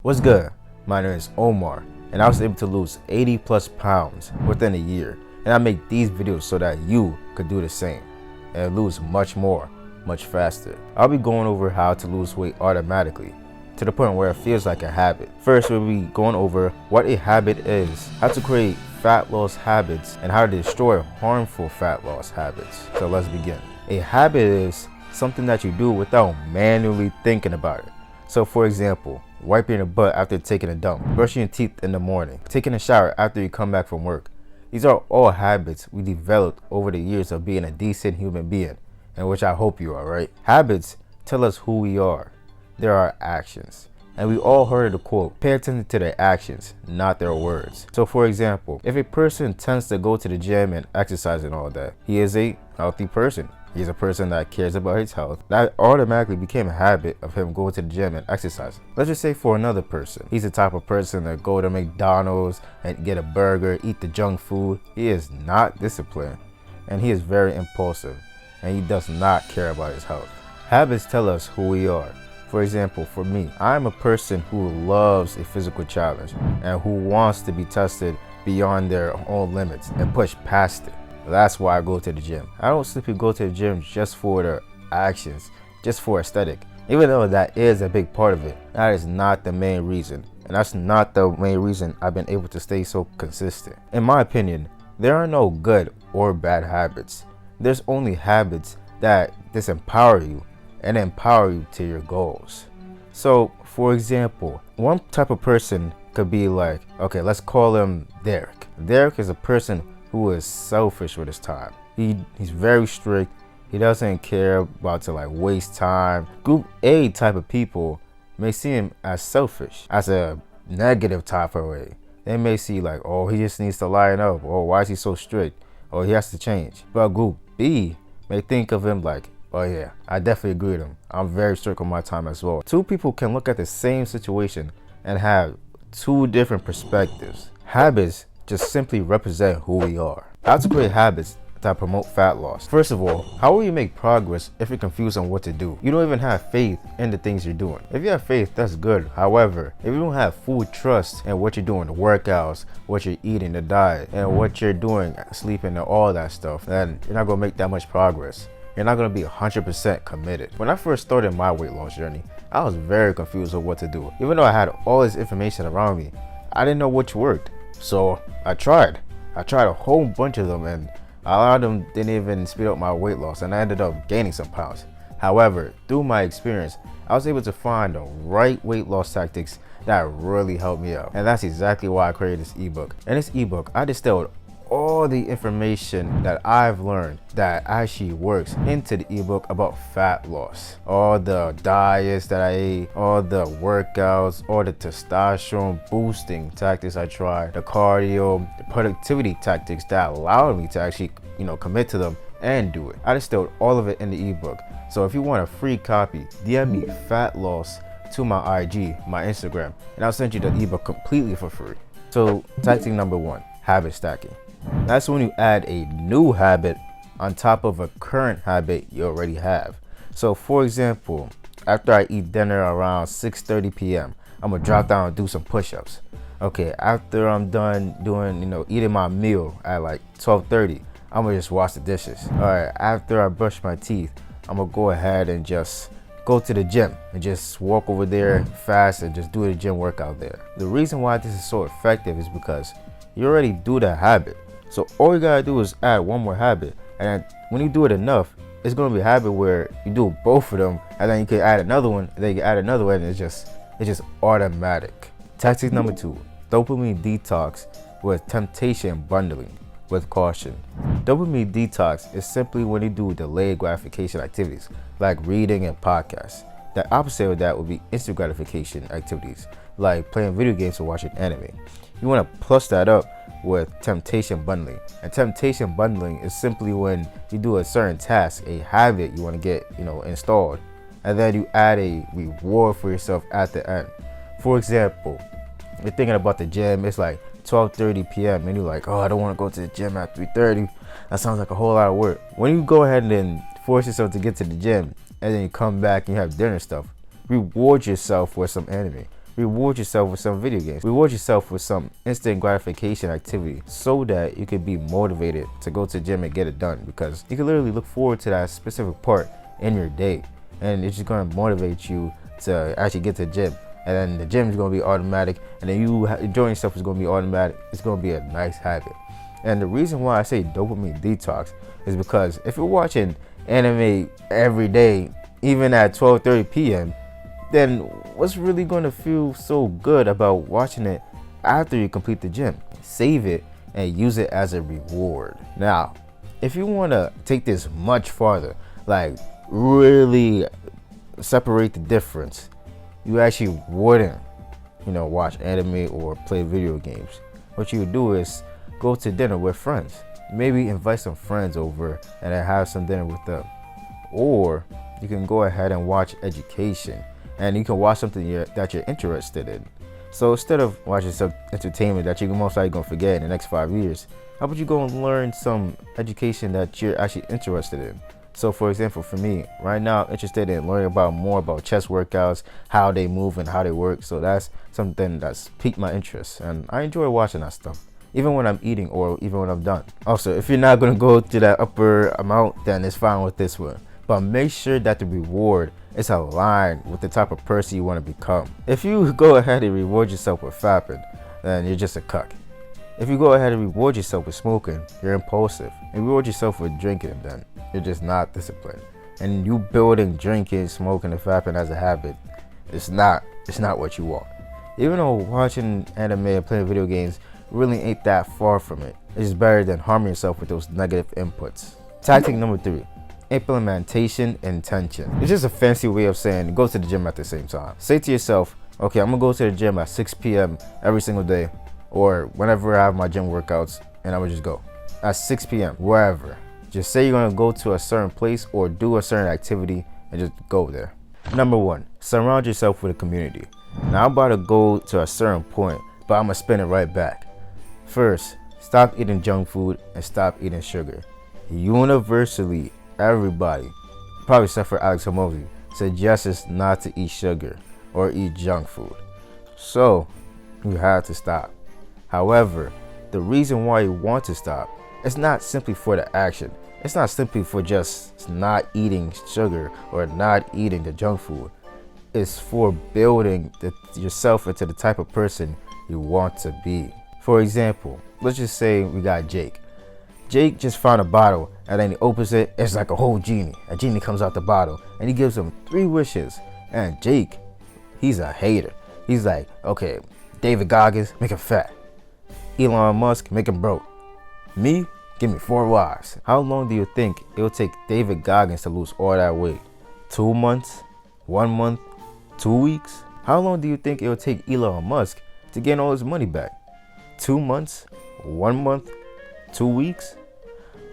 What's good? My name is Omar, and I was able to lose 80 plus pounds within a year. And I make these videos so that you could do the same and lose much more, much faster. I'll be going over how to lose weight automatically to the point where it feels like a habit. First, we'll be going over what a habit is, how to create fat loss habits, and how to destroy harmful fat loss habits. So let's begin. A habit is something that you do without manually thinking about it. So for example, wiping your butt after taking a dump, brushing your teeth in the morning, taking a shower after you come back from work. These are all habits we developed over the years of being a decent human being, and which I hope you are, right? Habits tell us who we are. They're our actions. And we all heard the quote, pay attention to their actions, not their words. So for example, if a person tends to go to the gym and exercise and all that, he is a healthy person. He's a person that cares about his health. That automatically became a habit of him going to the gym and exercising. Let's just say for another person, he's the type of person that go to McDonald's and get a burger, eat the junk food. He is not disciplined, and he is very impulsive, and he does not care about his health. Habits tell us who we are. For example, for me, I'm a person who loves a physical challenge and who wants to be tested beyond their own limits and push past it. That's why I go to the gym. I don't simply go to the gym just for the actions, just for aesthetic. Even though that is a big part of it, that is not the main reason. And that's not the main reason I've been able to stay so consistent. In my opinion, there are no good or bad habits. There's only habits that disempower you and empower you to your goals. So, for example, one type of person could be like, okay, let's call him Derek. Derek is a person who is selfish with his time. He's very strict. He doesn't care about to like waste time. Group A type of people may see him as selfish, as a negative type of way. They may see like, oh, he just needs to line up, or why is he so strict, or he has to change. But group B may think of him like, oh yeah, I definitely agree with him. I'm very strict on my time as well. Two people can look at the same situation and have two different perspectives. Habits just simply represent who we are. How to create habits that promote fat loss. First of all, how will you make progress if you're confused on what to do? You don't even have faith in the things you're doing. If you have faith, that's good. However, if you don't have full trust in what you're doing, the workouts, what you're eating, the diet, and what you're doing, sleeping and all that stuff, then you're not gonna make that much progress. You're not gonna be 100% committed. When I first started my weight loss journey, I was very confused on what to do. Even though I had all this information around me, I didn't know which worked. So I tried a whole bunch of them, and a lot of them didn't even speed up my weight loss, and I ended up gaining some pounds. However, through my experience, I was able to find the right weight loss tactics that really helped me out. And that's exactly why I created this ebook. In this ebook, I distilled all the information that I've learned that actually works into the ebook about fat loss. All the diets that I ate, all the workouts, all the testosterone boosting tactics I tried, the cardio, the productivity tactics that allowed me to actually, commit to them and do it. I distilled all of it in the ebook. So if you want a free copy, DM me fat loss to my IG, my Instagram, and I'll send you the ebook completely for free. So tactic number 1, habit stacking. That's when you add a new habit on top of a current habit you already have. So for example, after I eat dinner around 6:30 p.m., I'm gonna drop down and do some push-ups. Okay, after I'm done doing, eating my meal at like 12:30, I'm gonna just wash the dishes. All right, after I brush my teeth, I'm gonna go ahead and just go to the gym and just walk over there fast and just do the gym workout there. The reason why this is so effective is because you already do the habit. So all you gotta do is add one more habit, and when you do it enough, it's gonna be a habit where you do both of them, and then you can add another one, and then you can add another one, and it's just automatic. Tactic number 2, dopamine detox with temptation bundling with caution. Dopamine detox is simply when you do delayed gratification activities like reading and podcasts. The opposite of that would be instant gratification activities like playing video games or watching anime. You want to plus that up with temptation bundling. And temptation bundling is simply when you do a certain task, a habit you want to get, installed, and then you add a reward for yourself at the end. For example, you're thinking about the gym, it's like 12:30 p.m. and you're like, oh, I don't want to go to the gym at 3:30. That sounds like a whole lot of work. When you go ahead and then force yourself to get to the gym, and then you come back and you have dinner stuff, reward yourself with some anime. reward yourself with some video games. Reward yourself with some instant gratification activity so that you can be motivated to go to the gym and get it done, because you can literally look forward to that specific part in your day, and it's just going to motivate you to actually get to the gym. And then the gym is going to be automatic, and then you enjoying yourself is going to be automatic. It's going to be a nice habit. And the reason why I say dopamine detox is because if you're watching anime every day, even at 12:30 p.m., then what's really going to feel so good about watching it after you complete the gym? Save it and use it as a reward. Now, if you want to take this much farther, like really separate the difference, you actually wouldn't, watch anime or play video games. What you would do is go to dinner with friends. Maybe invite some friends over and then have some dinner with them. Or you can go ahead and watch education, and you can watch something that you're interested in. So instead of watching some entertainment that you're most likely going to forget in the next 5 years, how about you go and learn some education that you're actually interested in? So for example, for me, right now, I'm interested in learning more about chest workouts, how they move and how they work. So that's something that's piqued my interest, and I enjoy watching that stuff, even when I'm eating or even when I'm done. Also, if you're not going to go to that upper amount, then it's fine with this one. But make sure that the reward is aligned with the type of person you want to become. If you go ahead and reward yourself with fapping, then you're just a cuck. If you go ahead and reward yourself with smoking, you're impulsive. And reward yourself with drinking, then you're just not disciplined. And you building drinking, smoking, and fapping as a habit, it's not what you want. Even though watching anime and playing video games really ain't that far from it, it's better than harming yourself with those negative inputs. Tactic number 3. Implementation intention. It's just a fancy way of saying go to the gym at the same time. Say to yourself, okay, I'm gonna go to the gym at 6 p.m. every single day, or whenever I have my gym workouts, and I would just go at 6 p.m. wherever. Just say you're gonna go to a certain place or do a certain activity and just go there. Number 1, surround yourself with a community. Now I'm about to go to a certain point, but I'm gonna spin it right back. First, stop eating junk food and stop eating sugar. Universally, everybody, probably except for Alex Hormozi, suggests us not to eat sugar or eat junk food. So, you have to stop. However, the reason why you want to stop, it's not simply for the action. It's not simply for just not eating sugar or not eating the junk food. It's for building yourself into the type of person you want to be. For example, let's just say we got Jake. Jake just found a bottle, and then he opens it, it's like a whole genie. A genie comes out the bottle, and he gives him 3 wishes. And Jake, he's a hater. He's like, okay, David Goggins, make him fat. Elon Musk, make him broke. Me, give me 4 wives. How long do you think it'll take David Goggins to lose all that weight? 2 months? 1 month? 2 weeks? How long do you think it'll take Elon Musk to gain all his money back? 2 months? 1 month? 2 weeks?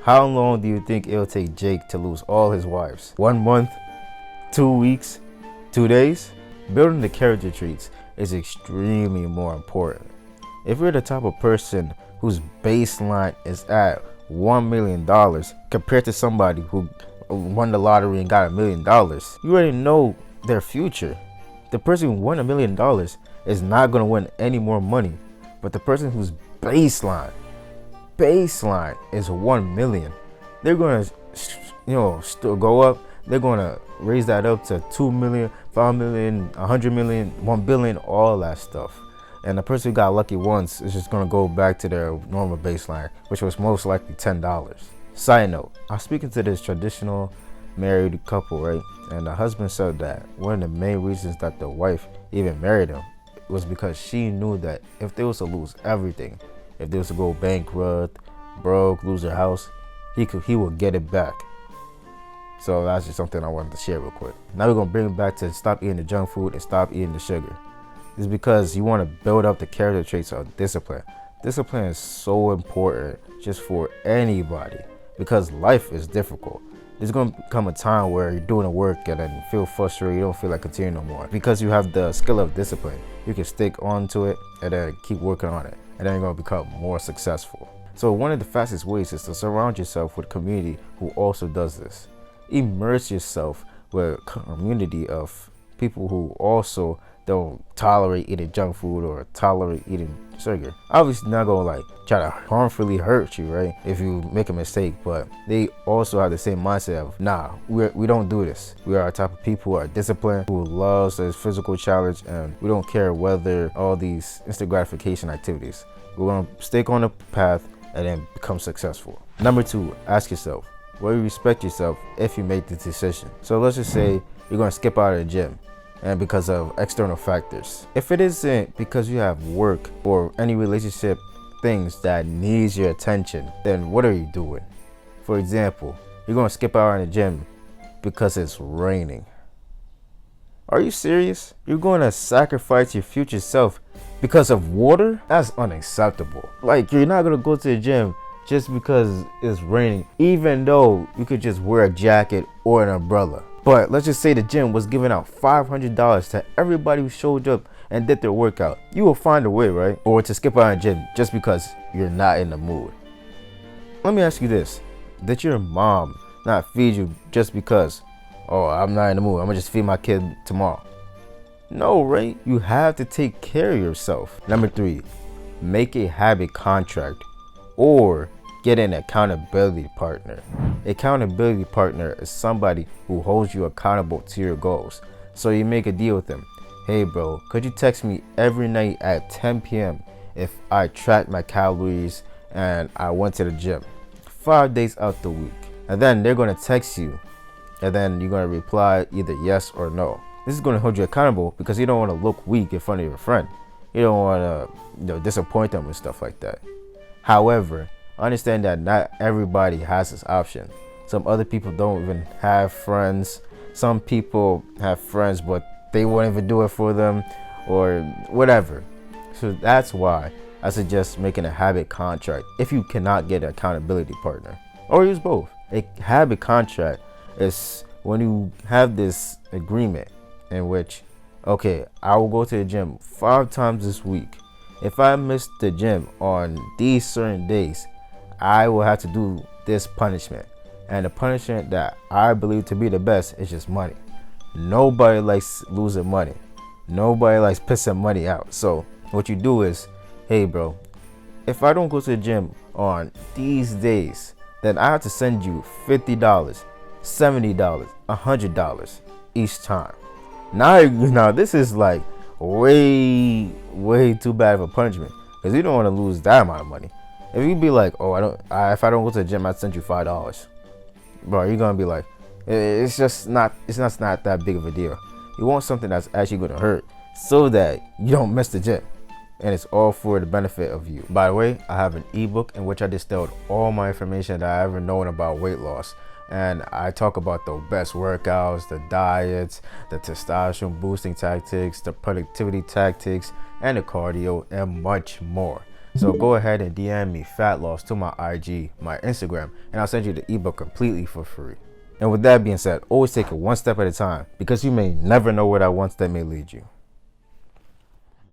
How long do you think it'll take Jake to lose all his wives? 1 month? 2 weeks? 2 days? Building the character traits is extremely more important. If you're the type of person whose baseline is at $1 million compared to somebody who won the lottery and got $1 million, you already know their future. The person who won $1 million is not going to win any more money, but the person whose baseline is 1 million, they're going to still go up. They're going to raise that up to 2 million, 5 million, 100 million, 1 billion, all that stuff. And the person who got lucky once is just going to go back to their normal baseline, which was most likely $10. Side note, I was speaking to this traditional married couple, right? And the husband said that one of the main reasons that the wife even married him was because she knew that if they was to lose everything, if they was to go bankrupt, broke, lose their house, he would get it back. So that's just something I wanted to share real quick. Now we're going to bring it back to stop eating the junk food and stop eating the sugar. It's because you want to build up the character traits of discipline. Discipline is so important just for anybody because life is difficult. There's going to come a time where you're doing the work and then you feel frustrated, you don't feel like continuing no more. Because you have the skill of discipline, you can stick onto it and then keep working on it. And then you're going to become more successful. So one of the fastest ways is to surround yourself with a community who also does this. Immerse yourself with a community of people who also don't tolerate eating junk food or tolerate eating sugar. Obviously not gonna like try to harmfully hurt you, right, if you make a mistake, but they also have the same mindset of, nah, we don't do this. We are a type of people who are disciplined, who loves this physical challenge, and we don't care whether all these instant gratification activities. We're gonna stick on the path and then become successful. Number 2, ask yourself, will you respect yourself if you make the decision? So let's just say you're gonna skip out of the gym and because of external factors. If it isn't because you have work or any relationship things that needs your attention, then what are you doing? For example, you're gonna skip out of the gym because it's raining. Are you serious? You're going to sacrifice your future self because of water? That's unacceptable. Like, you're not gonna go to the gym just because it's raining, even though you could just wear a jacket or an umbrella. But let's just say the gym was giving out $500 to everybody who showed up and did their workout. You will find a way, right? Or to skip out of the gym just because you're not in the mood. Let me ask you this. Did your mom not feed you just because, oh, I'm not in the mood, I'm gonna just feed my kid tomorrow? No, right? You have to take care of yourself. Number 3, make a habit contract or get an accountability partner. Accountability partner is somebody who holds you accountable to your goals. So you make a deal with them. Hey bro, could you text me every night at 10 p.m. if I tracked my calories and I went to the gym 5 days out the week? And then they're gonna text you and then you're gonna reply either yes or no. This is gonna hold you accountable because you don't wanna look weak in front of your friend. You don't wanna disappoint them and stuff like that. However, understand that not everybody has this option. Some other people don't even have friends. Some people have friends, but they won't even do it for them or whatever. So that's why I suggest making a habit contract if you cannot get an accountability partner, or use both. A habit contract is when you have this agreement in which, okay, I will go to the gym 5 times this week. If I miss the gym on these certain days, I will have to do this punishment. And the punishment that I believe to be the best is just money. Nobody likes losing money. Nobody likes pissing money out. So what you do is, hey bro, if I don't go to the gym on these days, then I have to send you $50, $70, $100 each time. Now this is like way too bad of a punishment because you don't want to lose that amount of money. If you be like, oh, if I don't go to the gym, I send you $5, bro, you're gonna be like, it's not that big of a deal. You want something that's actually gonna hurt so that you don't miss the gym, and it's all for the benefit of you. By the way, I have an ebook in which I distilled all my information that I ever known about weight loss, and I talk about the best workouts, the diets, the testosterone boosting tactics, the productivity tactics, and the cardio, and much more. So go ahead and DM me Fat Loss to my IG, my Instagram, and I'll send you the ebook completely for free. And with that being said, always take it one step at a time because you may never know where that one step may lead you.